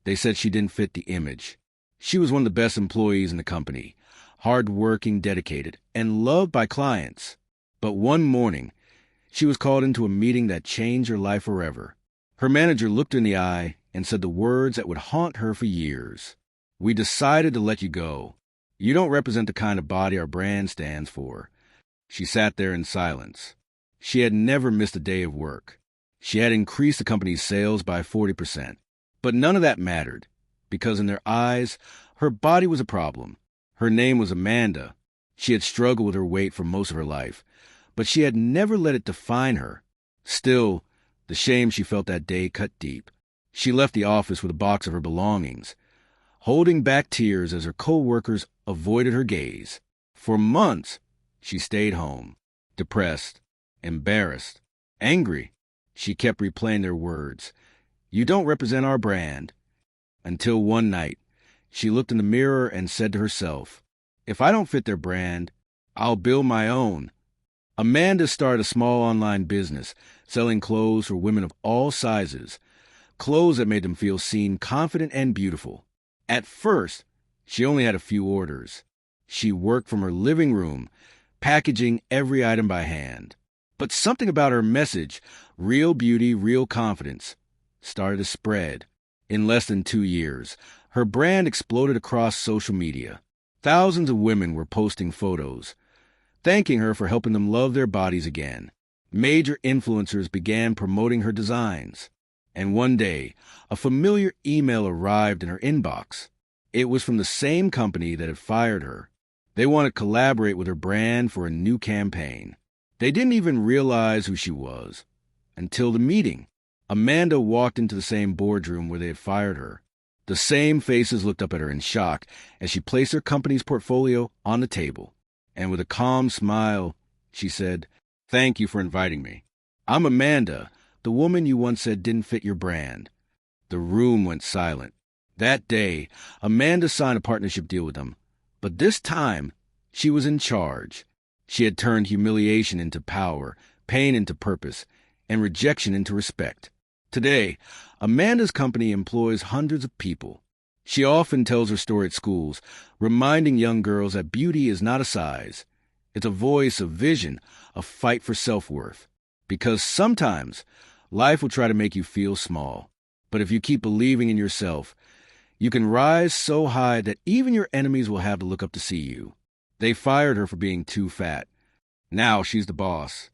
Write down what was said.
They said she didn't fit the image. She was one of the best employees in the company, hard-working, dedicated, and loved by clients. But one morning, she was called into a meeting that changed her life forever. Her manager looked her in the eye and said the words that would haunt her for years. "We decided to let you go. You don't represent the kind of body our brand stands for." She sat there in silence. She had never missed a day of work. She had increased the company's sales by 40%. But none of that mattered, because in their eyes, her body was a problem. Her name was Amanda. She had struggled with her weight for most of her life, but she had never let it define her. Still, the shame she felt that day cut deep. She left the office with a box of her belongings, holding back tears as her co-workers avoided her gaze. For months, she stayed home, depressed, embarrassed, angry. She kept replaying their words, "You don't represent our brand." Until one night, she looked in the mirror and said to herself, "If I don't fit their brand, I'll build my own." Amanda started a small online business, selling clothes for women of all sizes, clothes that made them feel seen, confident, and beautiful. At first, she only had a few orders. She worked from her living room, packaging every item by hand. But something about her message, real beauty, real confidence, started to spread. In less than 2 years, her brand exploded across social media. Thousands of women were posting photos, thanking her for helping them love their bodies again. Major influencers began promoting her designs. And one day, a familiar email arrived in her inbox. It was from the same company that had fired her. They wanted to collaborate with her brand for a new campaign. They didn't even realize who she was until the meeting. Amanda walked into the same boardroom where they had fired her. The same faces looked up at her in shock as she placed her company's portfolio on the table. And with a calm smile, she said, "Thank you for inviting me. I'm Amanda, the woman you once said didn't fit your brand." The room went silent. That day, Amanda signed a partnership deal with them. But this time, she was in charge. She had turned humiliation into power, pain into purpose, and rejection into respect. Today, Amanda's company employs hundreds of people. She often tells her story at schools, reminding young girls that beauty is not a size. It's a voice, a vision, a fight for self-worth. Because sometimes, life will try to make you feel small. But if you keep believing in yourself, you can rise so high that even your enemies will have to look up to see you. They fired her for being too fat. Now she's the boss.